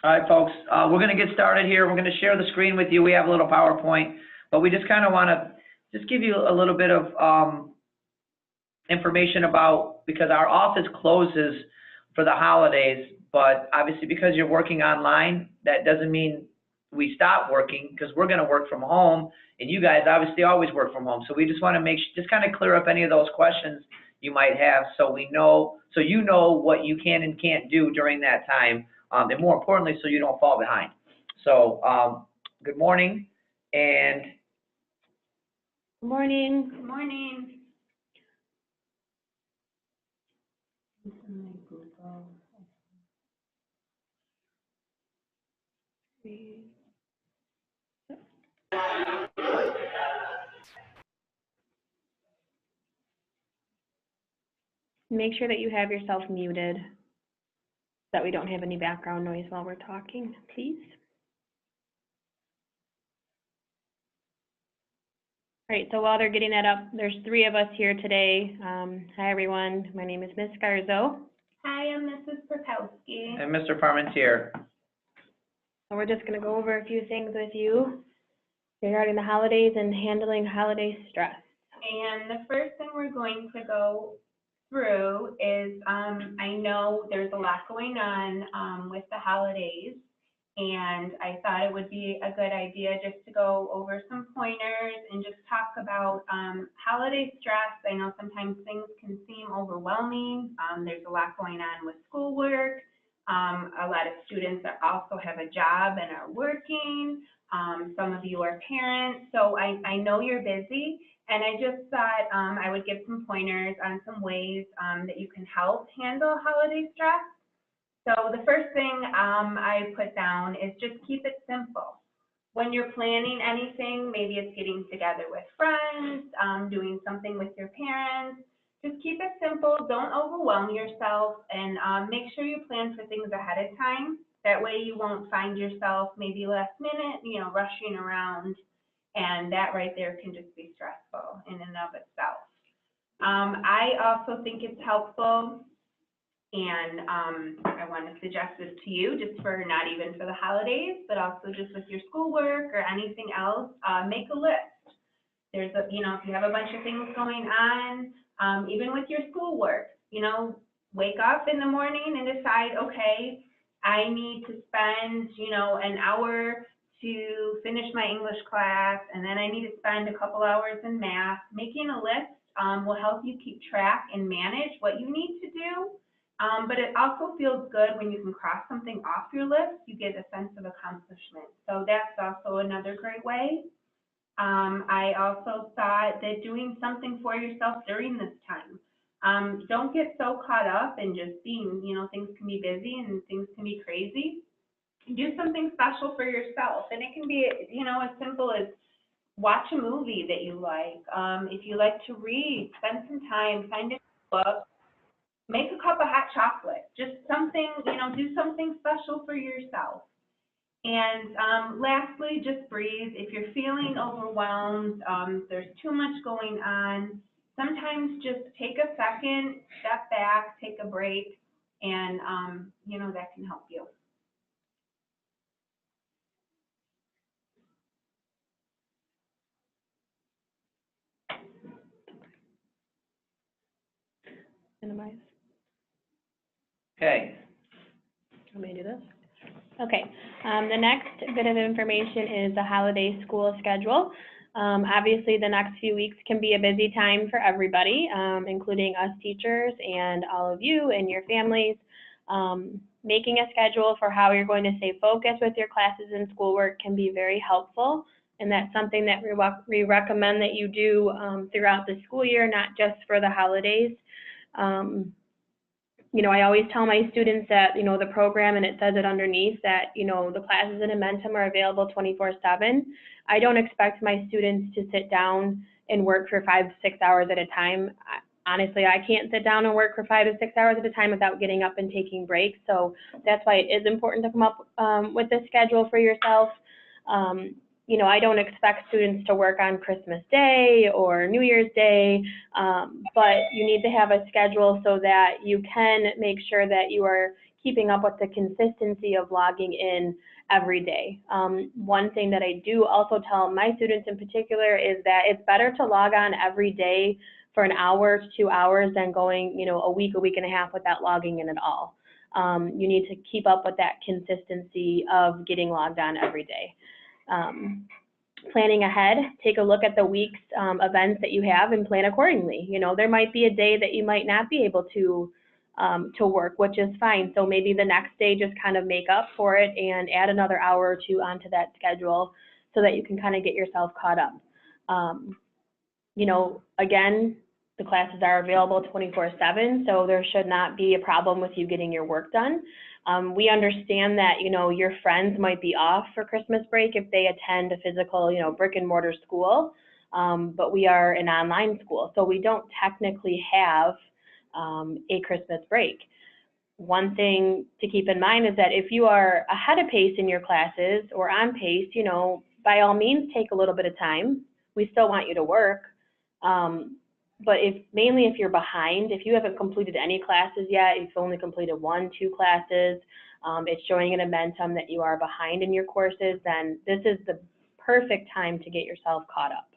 All right, folks, we're going to get started here. We're going to share the screen with you. We have a little PowerPoint, but we just kind of want to just give you a little bit of information about, because our office closes for the holidays, but obviously because you're working online, that doesn't mean we stop working, because we're going to work from home, and you guys obviously always work from home. So we just want to just kind of clear up any of those questions you might have, so we know, so you know what you can and can't do during that time. And more importantly, so you don't fall behind. So, good morning, and Good morning. Good morning. Make sure that you have yourself muted so that we don't have any background noise while we're talking, please. All right, so while they're getting that up, there's 3 of us here today. Hi, everyone. My name is Ms. Garzo. Hi, I'm Mrs. Perkowski. and Mr. Parmentier. So we're just going to go over a few things with you regarding the holidays and handling holiday stress. And the first thing we're going to go through is, I know there's a lot going on with the holidays, and I thought it would be a good idea just to go over some pointers and just talk about holiday stress. I know sometimes things can seem overwhelming. There's a lot going on with schoolwork. A lot of students that also have a job and are working. Some of you are parents, so I know you're busy, and I just thought I would give some pointers on some ways that you can help handle holiday stress. So the first thing I put down is just keep it simple. When you're planning anything, maybe it's getting together with friends, doing something with your parents, just keep it simple. Don't overwhelm yourself, and make sure you plan for things ahead of time. That way you won't find yourself maybe last minute, rushing around, and that right there can just be stressful in and of itself. I also think it's helpful, and I want to suggest this to you, just for not even for the holidays, but also just with your schoolwork or anything else, make a list. There's if you have a bunch of things going on, even with your schoolwork, wake up in the morning and decide, okay, I need to spend, an hour to finish my English class, and then I need to spend a couple hours in math. Making a list will help you keep track and manage what you need to do. But it also feels good when you can cross something off your list. You get a sense of accomplishment. So that's also another great way. I also thought that doing something for yourself during this time. Don't get so caught up in just being, things can be busy and things can be crazy. Do something special for yourself. And it can be, as simple as watch a movie that you like. If you like to read, spend some time, find a book. Make a cup of hot chocolate, just something, do something special for yourself. And lastly, just breathe. If you're feeling overwhelmed, there's too much going on, sometimes just take a second, step back, take a break, and, that can help you. Minimize. Okay. Want me to do this? Okay. The next bit of information is the holiday school schedule. Obviously, the next few weeks can be a busy time for everybody, including us teachers and all of you and your families. Making a schedule for how you're going to stay focused with your classes and schoolwork can be very helpful, and that's something that we recommend that you do throughout the school year, not just for the holidays. I always tell my students that, the program, and it says it underneath, that, the classes in Amentum are available 24/7. I don't expect my students to sit down and work for 5 to 6 hours at a time. Honestly, I can't sit down and work for 5 to 6 hours at a time without getting up and taking breaks. So that's why it is important to come up with a schedule for yourself. I don't expect students to work on Christmas Day or New Year's Day, but you need to have a schedule so that you can make sure that you are keeping up with the consistency of logging in every day. One thing that I do also tell my students in particular is that it's better to log on every day for an hour to 2 hours than going, a week and a half without logging in at all. You need to keep up with that consistency of getting logged on every day. Planning ahead, take a look at the week's events that you have and plan accordingly. There might be a day that you might not be able to work, which is fine. So maybe the next day just kind of make up for it and add another hour or two onto that schedule so that you can kind of get yourself caught up. Again, the classes are available 24/7, so there should not be a problem with you getting your work done. We understand that, your friends might be off for Christmas break if they attend a physical, brick and mortar school, but we are an online school, so we don't technically have a Christmas break. One thing to keep in mind is that if you are ahead of pace in your classes or on pace, by all means take a little bit of time. We still want you to work. But mainly if you're behind, if you haven't completed any classes yet, you've only completed 1-2 classes, it's showing an momentum that you are behind in your courses, then this is the perfect time to get yourself caught up.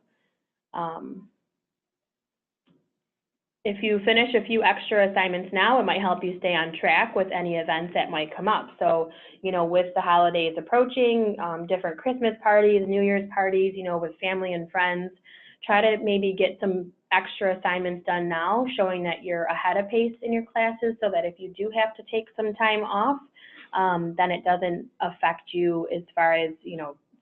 If you finish a few extra assignments now, it might help you stay on track with any events that might come up. So, with the holidays approaching, different Christmas parties, New Year's parties, with family and friends, try to maybe get some extra assignments done now, showing that you're ahead of pace in your classes so that if you do have to take some time off, then it doesn't affect you as far as,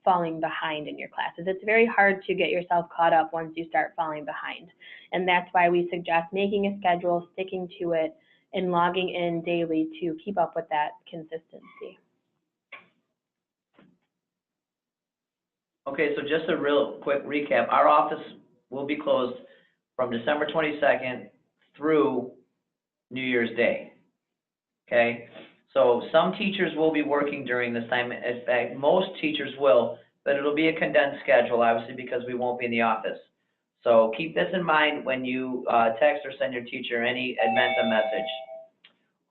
falling behind in your classes. It's very hard to get yourself caught up once you start falling behind. And that's why we suggest making a schedule, sticking to it, and logging in daily to keep up with that consistency. Okay, so just a real quick recap. Our office will be closed from December 22nd through New Year's Day. Okay, so some teachers will be working during this time. In fact, most teachers will, but it'll be a condensed schedule, obviously, because we won't be in the office. So keep this in mind when you text or send your teacher any Adventa message.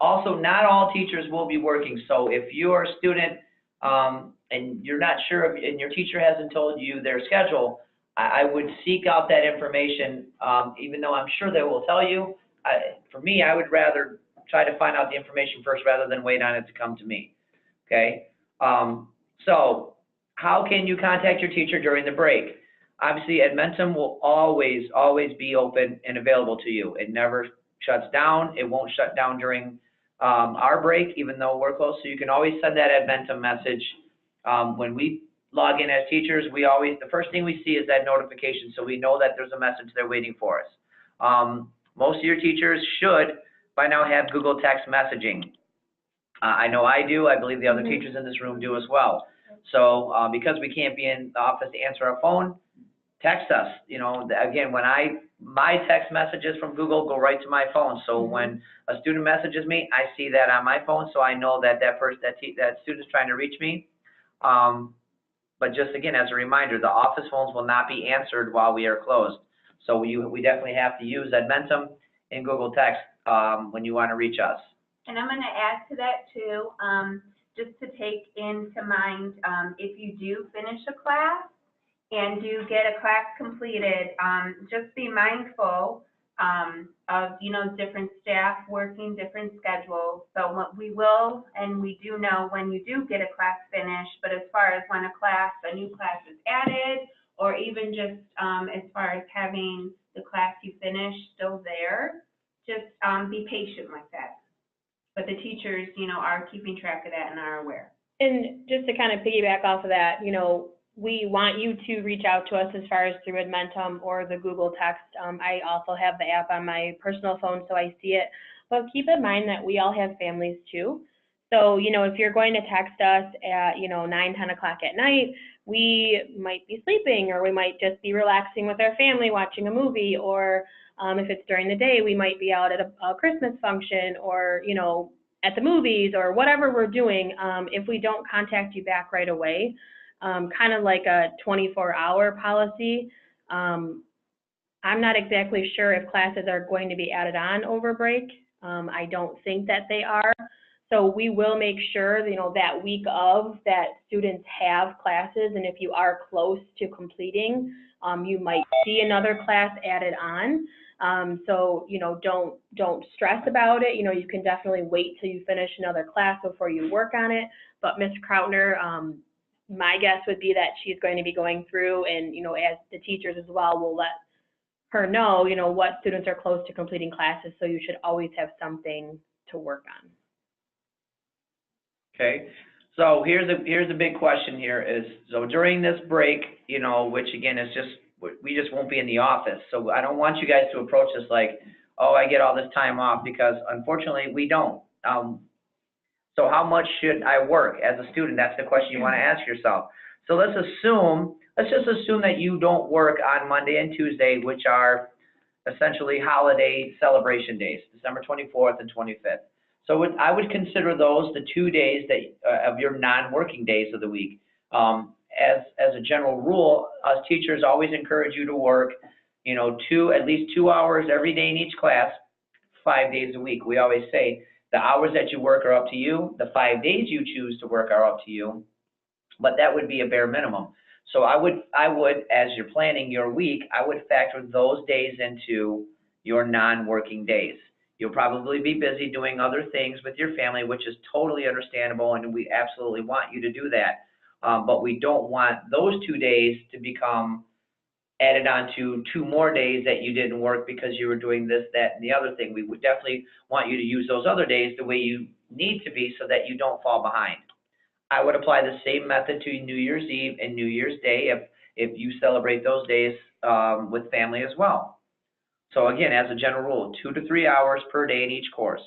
Also, not all teachers will be working. So if you're a student and you're not sure, and your teacher hasn't told you their schedule, I would seek out that information, even though I'm sure they will tell you. For me, I would rather try to find out the information first rather than wait on it to come to me, okay? So how can you contact your teacher during the break? Obviously, Adventum will always be open and available to you. It never shuts down. It won't shut down during our break, even though we're closed. So you can always send that Adventum message. When we log in as teachers, the first thing we see is that notification, so we know that there's a message there waiting for us. Most of your teachers should by now have Google text messaging. I know I do. I believe the other teachers in this room do as well. So because we can't be in the office to answer our phone, text us. Again, my text messages from Google go right to my phone. So when a student messages me, I see that on my phone, so I know that that student's trying to reach me. But just again, as a reminder, the office phones will not be answered while we are closed. So we definitely have to use Adventum and Google Text when you want to reach us. And I'm going to add to that too, just to take into mind, if you do finish a class and do get a class completed, just be mindful of, different staff working different schedules. So what we will, and we do know when you do get a class finished, but as far as when a new class is added, or even just as far as having the class you finished still there, just be patient with that. But the teachers, are keeping track of that and are aware. And just to kind of piggyback off of that, we want you to reach out to us as far as through Adventum or the Google Text. I also have the app on my personal phone, so I see it. But keep in mind that we all have families too. So, if you're going to text us at, 9, 10 o'clock at night, we might be sleeping, or we might just be relaxing with our family, watching a movie, or if it's during the day, we might be out at a Christmas function, or, at the movies, or whatever we're doing. If we don't contact you back right away, kind of like a 24-hour policy. I'm not exactly sure if classes are going to be added on over break. I don't think that they are. So we will make sure, you know, that week of that students have classes, and if you are close to completing, you might see another class added on. So, you know, don't stress about it. You know, you can definitely wait till you finish another class before you work on it. But Ms. Krautner, my guess would be that she's going to be going through, and, you know, as the teachers as well, will let her know, you know, what students are close to completing classes, so you should always have something to work on. Okay, so here's the big question here is, so during this break, you know, which again is just, we just won't be in the office. So I don't want you guys to approach this like, oh, I get all this time off, because unfortunately we don't. So how much should I work as a student? That's the question you want to ask yourself. So let's just assume that you don't work on Monday and Tuesday, which are essentially holiday celebration days, December 24th and 25th. So I would consider those the 2 days that of your non-working days of the week. As a general rule, us teachers always encourage you to work, you know, at least 2 hours every day in each class, 5 days a week. We always say the hours that you work are up to you. The 5 days you choose to work are up to you, but that would be a bare minimum. So I would, as you're planning your week, I would factor those days into your non-working days. You'll probably be busy doing other things with your family, which is totally understandable, and we absolutely want you to do that. But we don't want those 2 days to become added on to 2 more days that you didn't work because you were doing this, that, and the other thing. We would definitely want you to use those other days the way you need to be so that you don't fall behind. I would apply the same method to New Year's Eve and New Year's Day if you celebrate those days with family as well. So again, as a general rule, 2 to 3 hours per day in each course,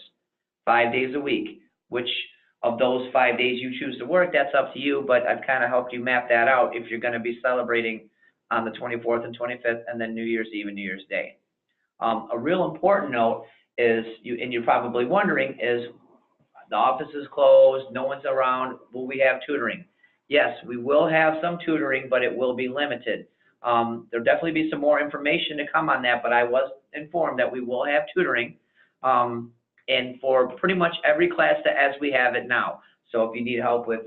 5 days a week. Which of those 5 days you choose to work, that's up to you, but I've kind of helped you map that out if you're going to be celebrating on the 24th and 25th, and then New Year's Eve and New Year's Day. A real important note is, and you're probably wondering, is the office is closed, no one's around, will we have tutoring? Yes, we will have some tutoring, but it will be limited. There'll definitely be some more information to come on that, but I was informed that we will have tutoring, and for pretty much every class as we have it now. So if you need help with,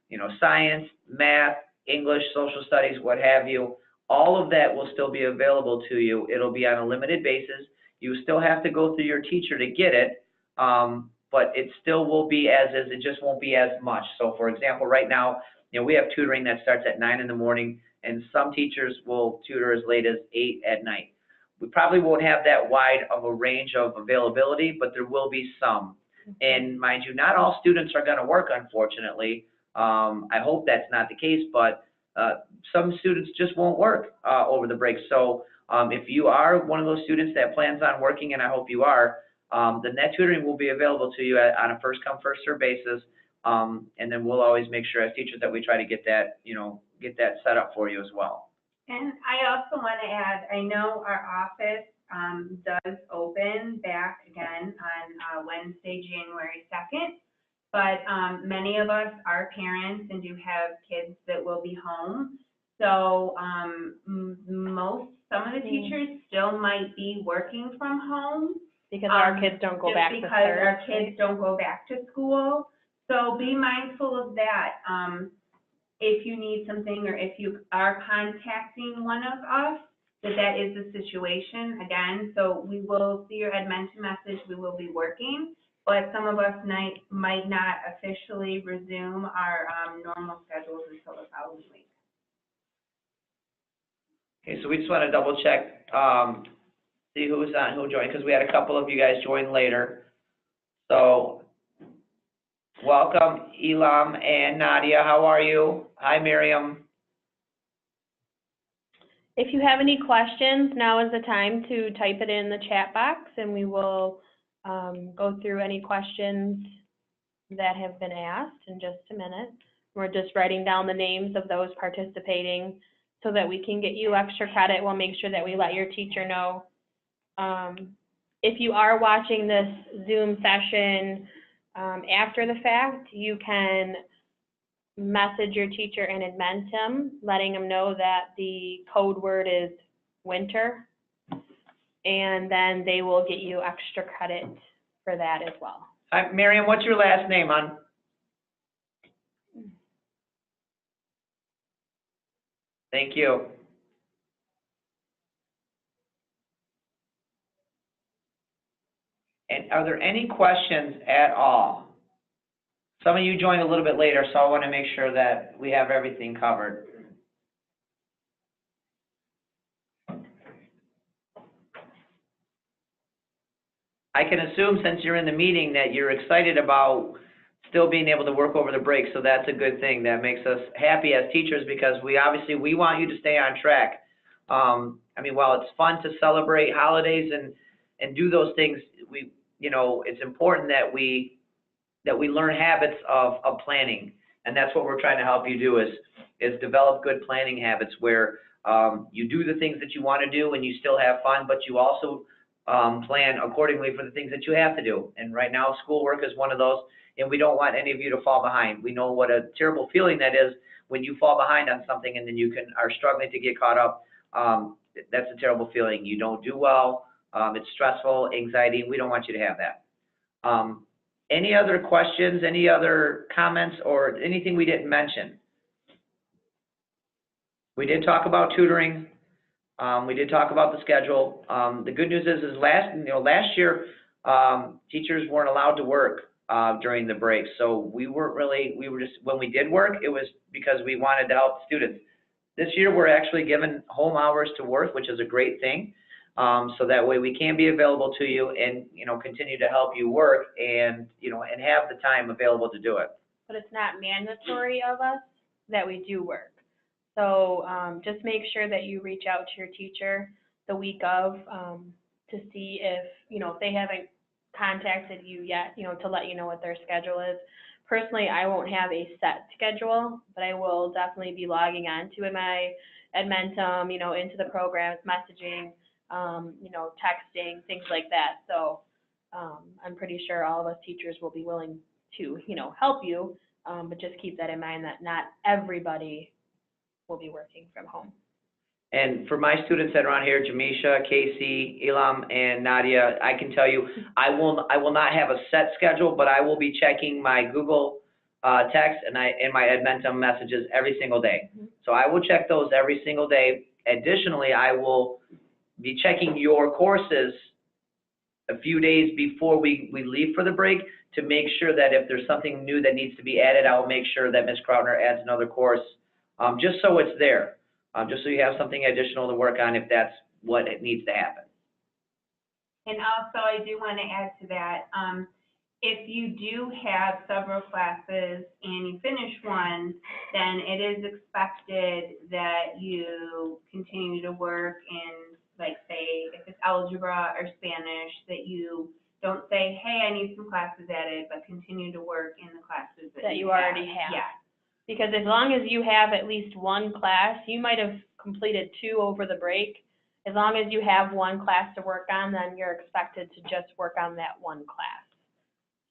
you know, science, math, English, social studies, what have you, all of that will still be available to you. It'll be on a limited basis. You still have to go through your teacher to get it, but it still will be as is. It just won't be as much. So for example, right now, you know, we have tutoring that starts at 9 in the morning, and some teachers will tutor as late as 8 at night. We probably won't have that wide of a range of availability, but there will be some. And mind you, not all students are going to work, unfortunately. I hope that's not the case, but some students just won't work over the break. So if you are one of those students that plans on working, and I hope you are, then that tutoring will be available to you on a first come, first served basis. And then we'll always make sure as teachers that we try to get that, you know, get that set up for you as well. And I also want to add, I know our office does open back again on Wednesday, January 2nd, but many of us are parents and do have kids that will be home. So some of the teachers still might be working from home. Because our kids don't go back to because our kids don't go back to school. So be mindful of that. If you need something, or if you are contacting one of us, that is the situation again. So we will see your Edmonton message. We will be working, but some of us might not officially resume our normal schedules until the following week. Okay, so we just want to double check, see who was on, who joined, because we had a couple of you guys join later. So welcome, Elam and Nadia. How are you? Hi, Miriam. If you have any questions, now is the time to type it in the chat box, and we will go through any questions that have been asked in just a minute. We're just writing down the names of those participating so that we can get you extra credit. We'll make sure that we let your teacher know. If you are watching this Zoom session after the fact, you can message your teacher in Edmentum, letting them know that the code word is winter, and then they will get you extra credit for that as well. Hi, Miriam, what's your last name, hon? Thank you. And are there any questions at all? Some of you joined a little bit later, so I want to make sure that we have everything covered. I can assume, since you're in the meeting, that you're excited about still being able to work over the break, so that's a good thing. That makes us happy as teachers, because we want you to stay on track. I mean, while it's fun to celebrate holidays and do those things, it's important that we learn habits of planning, and that's what we're trying to help you do is develop good planning habits where you do the things that you want to do and you still have fun, but you also plan accordingly for the things that you have to do. And right now, schoolwork is one of those, and we don't want any of you to fall behind. We know what a terrible feeling that is when you fall behind on something and then you are struggling to get caught up. That's a terrible feeling. You don't do well. It's stressful, anxiety. We don't want you to have that. Any other questions, any other comments, or anything we didn't mention? We did talk about tutoring. We did talk about the schedule. The good news is last year, teachers weren't allowed to work during the break. So we were just, when we did work, it was because we wanted to help students. This year, we're actually given home hours to work, which is a great thing. So that way we can be available to you and, continue to help you work and, and have the time available to do it. But it's not mandatory of us that we do work. So just make sure that you reach out to your teacher the week of to see if they haven't contacted you yet, to let you know what their schedule is. Personally, I won't have a set schedule, but I will definitely be logging on to my Edmentum, into the programs, messaging, texting, things like that. So I'm pretty sure all of us teachers will be willing to, help you, but just keep that in mind that not everybody will be working from home. And for my students that are on here, Jamisha, Casey, Elam, and Nadia, I can tell you, I will not have a set schedule, but I will be checking my Google text and my Edmentum messages every single day. Mm-hmm. So I will check those every single day. Additionally, I will be checking your courses a few days before we leave for the break to make sure that if there's something new that needs to be added, I will make sure that Ms. Krautner adds another course, just so it's there, just so you have something additional to work on if that's what it needs to happen. And also, I do want to add to that, if you do have several classes and you finish one, then it is expected that you continue to work in, like, say, if it's algebra or Spanish, that you don't say, hey, I need some classes added, but continue to work in the classes that you already have. Yeah. Because as long as you have at least one class, you might have completed 2 over the break. As long as you have one class to work on, then you're expected to just work on that one class.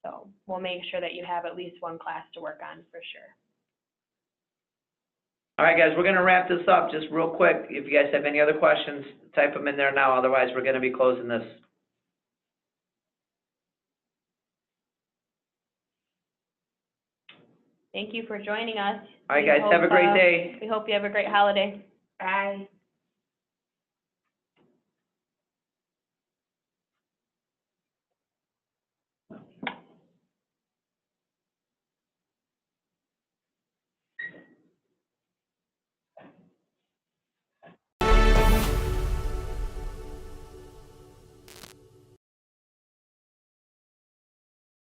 So we'll make sure that you have at least one class to work on for sure. All right, guys, we're going to wrap this up just real quick. If you guys have any other questions, type them in there now. Otherwise, we're going to be closing this. Thank you for joining us. All right, guys, have a great day. We hope you have a great holiday. Bye.